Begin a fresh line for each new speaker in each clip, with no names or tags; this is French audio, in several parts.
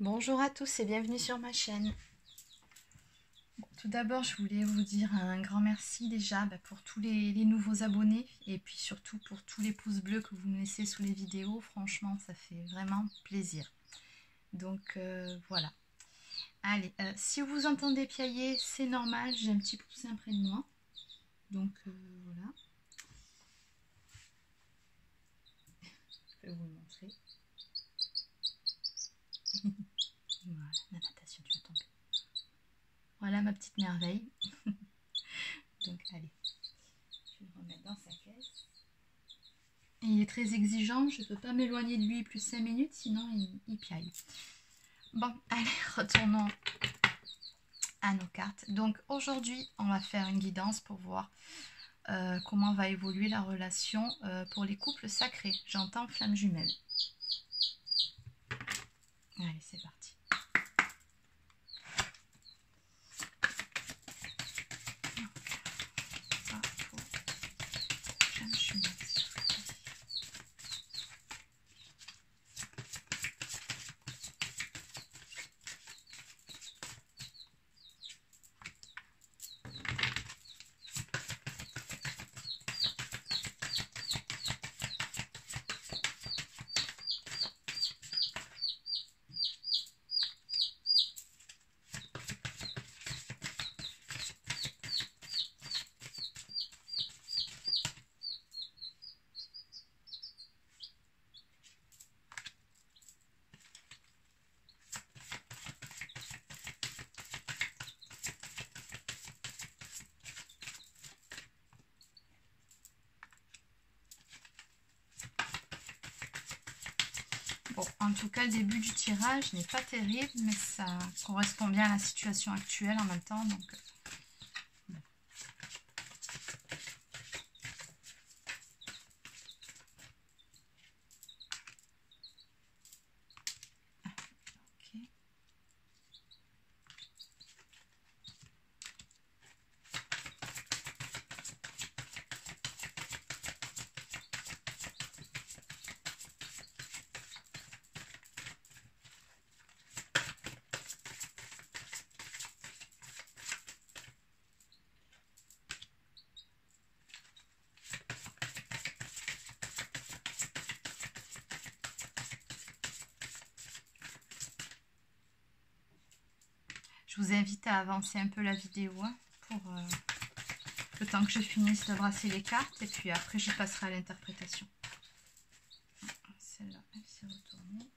Bonjour à tous et bienvenue sur ma chaîne. Bon, tout d'abord, je voulais vous dire un grand merci déjà pour tous les nouveaux abonnés et puis surtout pour tous les pouces bleus que vous me laissez sous les vidéos. Franchement, ça fait vraiment plaisir. Donc voilà. Allez, si vous entendez piailler, c'est normal, j'ai un petit poussin près de moi. Donc voilà. Je vais vous le montrer. Voilà, la natation, tu vas tomber. Voilà ma petite merveille. Donc allez, je vais le remettre dans sa caisse. Et il est très exigeant, je ne peux pas m'éloigner de lui plus 5 minutes, sinon il piaille. Bon, allez, retournons à nos cartes. Donc aujourd'hui, on va faire une guidance pour voir comment va évoluer la relation pour les couples sacrés. J'entends flamme jumelle. Allez, c'est parti. Bon, en tout cas, le début du tirage n'est pas terrible, mais ça correspond bien à la situation actuelle en même temps. Donc, ok. Je vous invite à avancer un peu la vidéo pour le temps que je finisse de brasser les cartes et puis après je passerai à l'interprétation. Celle-là, elle s'est retournée.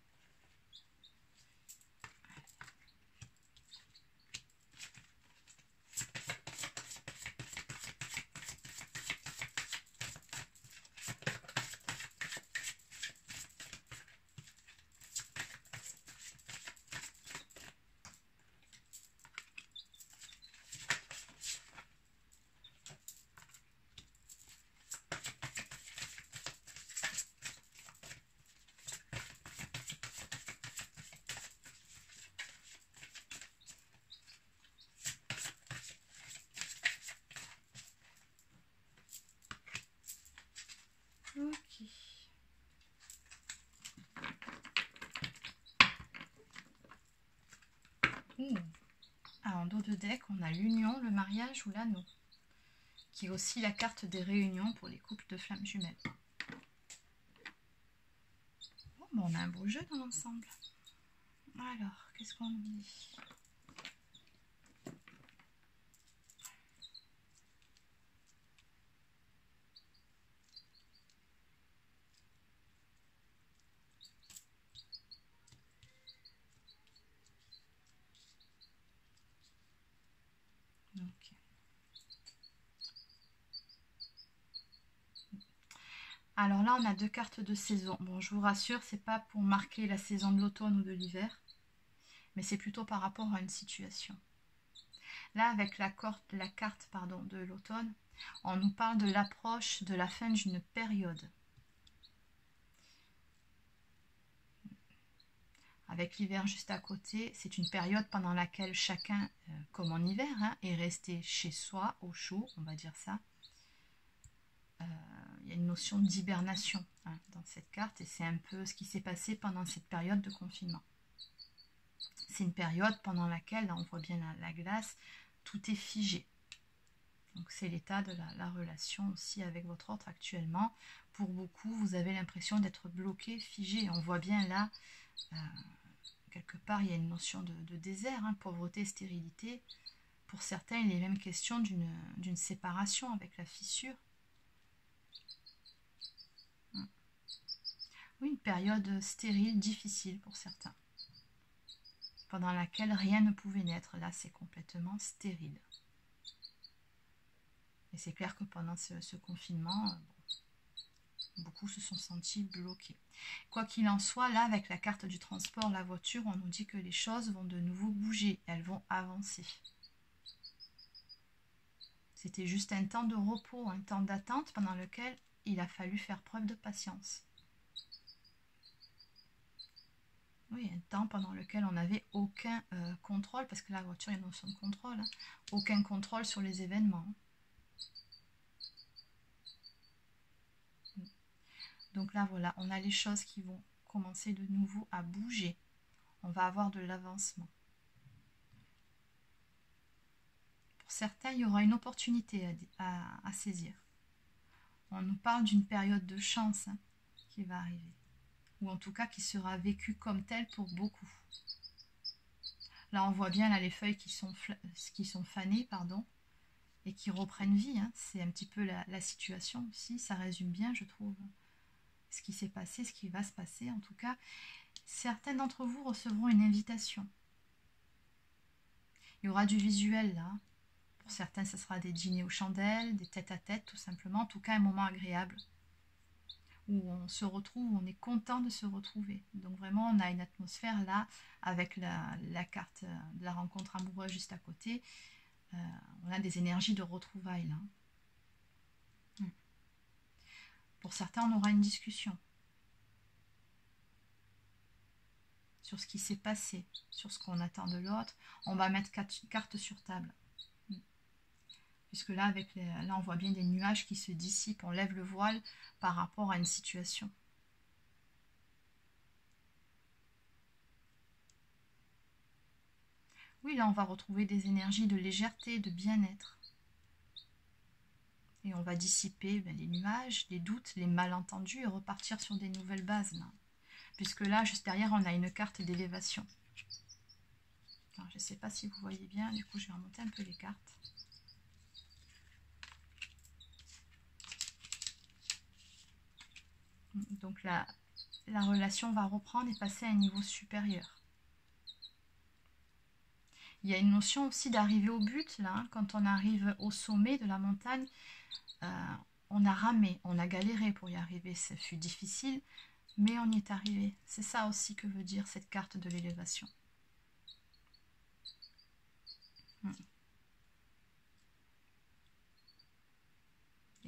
Ok. Ah, en dos de deck, on a l'union, le mariage ou l'anneau, qui est aussi la carte des réunions pour les couples de flammes jumelles. Bon, on a un beau jeu dans l'ensemble. Alors, qu'est-ce qu'on dit ? Ok. Alors là, on a deux cartes de saison. Bon, je vous rassure, c'est pas pour marquer la saison de l'automne ou de l'hiver, mais c'est plutôt par rapport à une situation. Là, avec la carte de l'automne, on nous parle de l'approche de la fin d'une période. Avec l'hiver juste à côté, c'est une période pendant laquelle chacun, comme en hiver, est resté chez soi, au chaud, on va dire ça. Il y a une notion d'hibernation dans cette carte et c'est un peu ce qui s'est passé pendant cette période de confinement. C'est une période pendant laquelle, là on voit bien la glace, tout est figé. Donc c'est l'état de la relation aussi avec votre autre actuellement. Pour beaucoup, vous avez l'impression d'être bloqué, figé. On voit bien là, quelque part, il y a une notion de désert, hein, pauvreté, stérilité. Pour certains, il est même question d'une séparation avec la fissure. Oui, une période stérile, difficile pour certains, pendant laquelle rien ne pouvait naître. Là, c'est complètement stérile. Et c'est clair que pendant ce confinement, beaucoup se sont sentis bloqués. Quoi qu'il en soit, là, avec la carte du transport, la voiture, on nous dit que les choses vont de nouveau bouger, elles vont avancer. C'était juste un temps de repos, un temps d'attente pendant lequel il a fallu faire preuve de patience. Oui, un temps pendant lequel on n'avait aucun contrôle, parce que la voiture, il y a une notion de contrôle, hein, aucun contrôle sur les événements. Donc là, voilà, on a les choses qui vont commencer de nouveau à bouger. On va avoir de l'avancement. Pour certains, il y aura une opportunité à saisir. On nous parle d'une période de chance, hein, qui va arriver. Ou en tout cas qui sera vécue comme telle pour beaucoup. Là, on voit bien là, les feuilles qui sont fanées, pardon, et qui reprennent vie. Hein. C'est un petit peu la situation aussi. Ça résume bien, je trouve, ce qui s'est passé, ce qui va se passer. En tout cas, certains d'entre vous recevront une invitation. Il y aura du visuel là. Pour certains, ce sera des dîners aux chandelles, des tête-à-tête, tout simplement. En tout cas, un moment agréable où on se retrouve, on est content de se retrouver. Donc vraiment, on a une atmosphère là, avec la carte de la rencontre amoureuse juste à côté. On a des énergies de retrouvailles là. Pour certains, on aura une discussion sur ce qui s'est passé, sur ce qu'on attend de l'autre. On va mettre 4 cartes sur table. Puisque là, là, on voit bien des nuages qui se dissipent. On lève le voile par rapport à une situation. Oui, là, on va retrouver des énergies de légèreté, de bien-être. Et on va dissiper les nuages, les doutes, les malentendus et repartir sur des nouvelles bases. Là. Puisque là, juste derrière, on a une carte d'élévation. Je ne sais pas si vous voyez bien, du coup, je vais remonter un peu les cartes. Donc la relation va reprendre et passer à un niveau supérieur. Il y a une notion aussi d'arriver au but, là, hein. Quand on arrive au sommet de la montagne, on a ramé, on a galéré pour y arriver, ça fut difficile, mais on y est arrivé. C'est ça aussi que veut dire cette carte de l'élévation.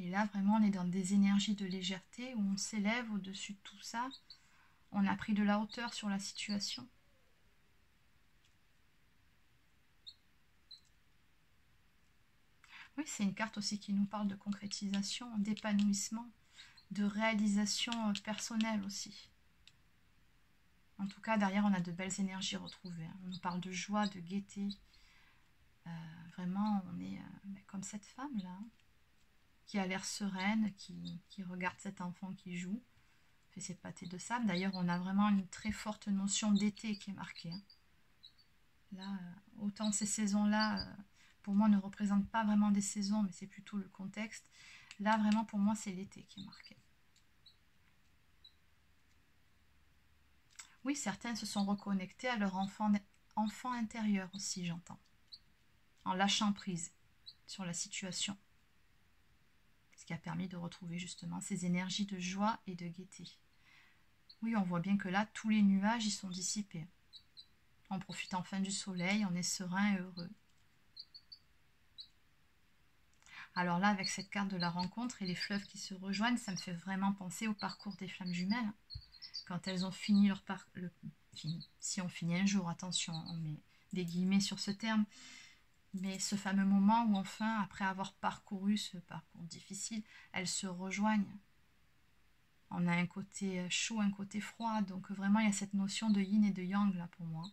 Et là, vraiment, on est dans des énergies de légèreté où on s'élève au-dessus de tout ça. On a pris de la hauteur sur la situation. Oui, c'est une carte aussi qui nous parle de concrétisation, d'épanouissement, de réalisation personnelle aussi. En tout cas, derrière, on a de belles énergies retrouvées. Hein. On nous parle de joie, de gaieté. Vraiment, on est comme cette femme-là, hein, qui a l'air sereine, qui regarde cet enfant qui joue, fait ses pâtés de sable. D'ailleurs, on a vraiment une très forte notion d'été qui est marquée. Hein. Là, autant ces saisons-là, pour moi, ne représentent pas vraiment des saisons, mais c'est plutôt le contexte. Là, vraiment, pour moi, c'est l'été qui est marqué. Oui, certains se sont reconnectés à leur enfant intérieur aussi, j'entends. En lâchant prise sur la situation. Ce qui a permis de retrouver justement ces énergies de joie et de gaieté. Oui, on voit bien que là, tous les nuages y sont dissipés. On profite enfin du soleil, on est serein et heureux. Alors là, avec cette carte de la rencontre et les fleuves qui se rejoignent, ça me fait vraiment penser au parcours des flammes jumelles. Quand elles ont fini leur parcours, si on finit un jour, attention, on met des guillemets sur ce terme, mais ce fameux moment où enfin, après avoir parcouru ce parcours difficile, elles se rejoignent. On a un côté chaud, un côté froid, donc vraiment il y a cette notion de yin et de yang là pour moi,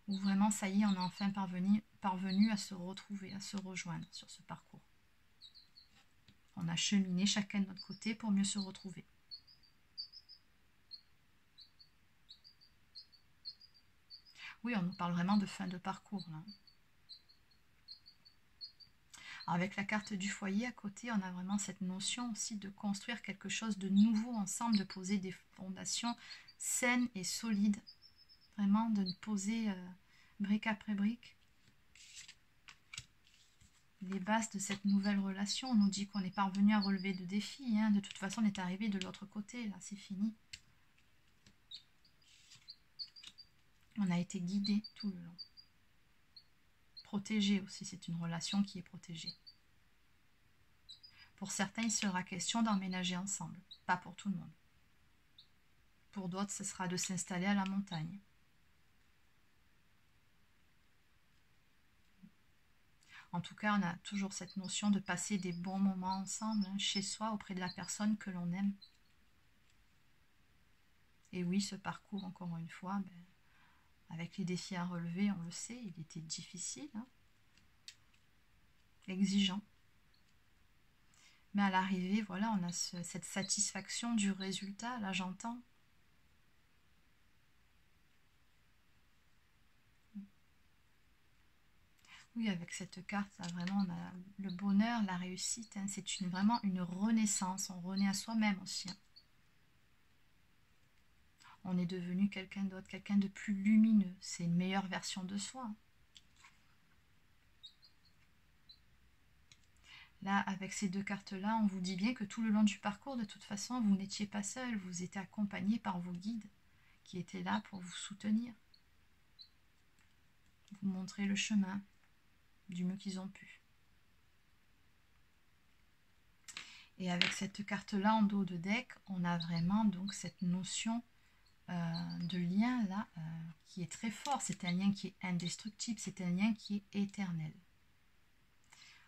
Où vraiment, ça y est, on est enfin parvenu à se retrouver, à se rejoindre sur ce parcours. On a cheminé chacun de notre côté pour mieux se retrouver. Oui, on nous parle vraiment de fin de parcours, là. Alors, avec la carte du foyer à côté, on a vraiment cette notion aussi de construire quelque chose de nouveau ensemble, de poser des fondations saines et solides. Vraiment de poser brique après brique les bases de cette nouvelle relation. On nous dit qu'on est parvenu à relever de défis. Hein. De toute façon, on est arrivé de l'autre côté. Là, c'est fini. On a été guidé tout le long. Protégé aussi. C'est une relation qui est protégée. Pour certains, il sera question d'emménager ensemble. Pas pour tout le monde. Pour d'autres, ce sera de s'installer à la montagne. En tout cas, on a toujours cette notion de passer des bons moments ensemble, hein, chez soi, auprès de la personne que l'on aime. Et oui, ce parcours, encore une fois, avec les défis à relever, on le sait, il était difficile, hein, exigeant. Mais à l'arrivée, voilà, on a cette satisfaction du résultat, là j'entends. Oui, avec cette carte, là, vraiment, on a le bonheur, la réussite. Hein, c'est vraiment une renaissance. On renaît à soi-même aussi. Hein. On est devenu quelqu'un d'autre, quelqu'un de plus lumineux. C'est une meilleure version de soi. Hein. Là, avec ces deux cartes-là, on vous dit bien que tout le long du parcours, de toute façon, vous n'étiez pas seul. Vous étiez accompagné par vos guides qui étaient là pour vous soutenir. Vous montrer le chemin du mieux qu'ils ont pu. Et avec cette carte-là en dos de deck, on a vraiment donc cette notion de lien là qui est très fort. C'est un lien qui est indestructible, c'est un lien qui est éternel.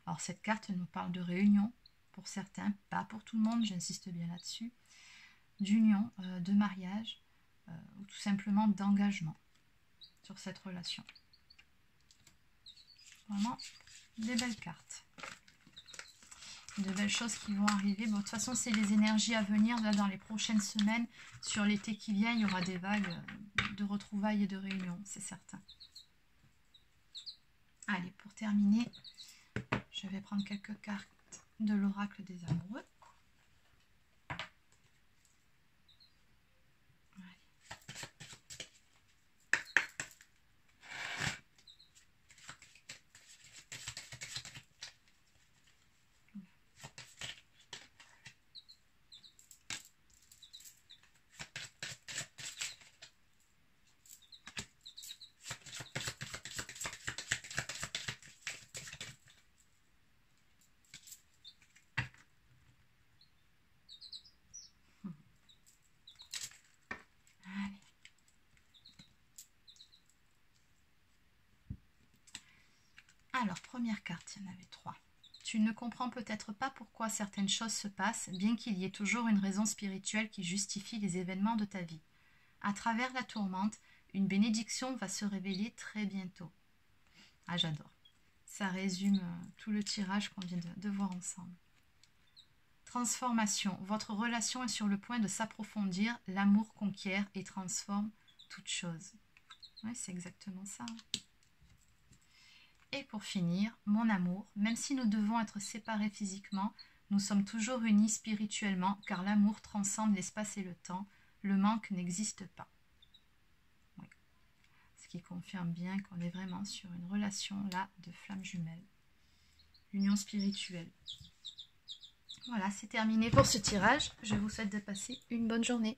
Alors cette carte nous parle de réunion pour certains, pas pour tout le monde, j'insiste bien là-dessus, d'union, de mariage ou tout simplement d'engagement sur cette relation. Vraiment des belles cartes. De belles choses qui vont arriver. Bon, de toute façon, c'est les énergies à venir. Là, dans les prochaines semaines, sur l'été qui vient, il y aura des vagues de retrouvailles et de réunions, c'est certain. Allez, pour terminer, je vais prendre quelques cartes de l'oracle des amoureux. Alors, première carte, il y en avait 3. Tu ne comprends peut-être pas pourquoi certaines choses se passent, bien qu'il y ait toujours une raison spirituelle qui justifie les événements de ta vie. À travers la tourmente, une bénédiction va se révéler très bientôt. Ah, j'adore. Ça résume tout le tirage qu'on vient de voir ensemble. Transformation. Votre relation est sur le point de s'approfondir. L'amour conquiert et transforme toute chose. Oui, c'est exactement ça. Et pour finir, mon amour, même si nous devons être séparés physiquement, nous sommes toujours unis spirituellement, car l'amour transcende l'espace et le temps. Le manque n'existe pas. Oui. Ce qui confirme bien qu'on est vraiment sur une relation là de flamme jumelle. Union spirituelle. Voilà, c'est terminé pour ce tirage. Je vous souhaite de passer une bonne journée.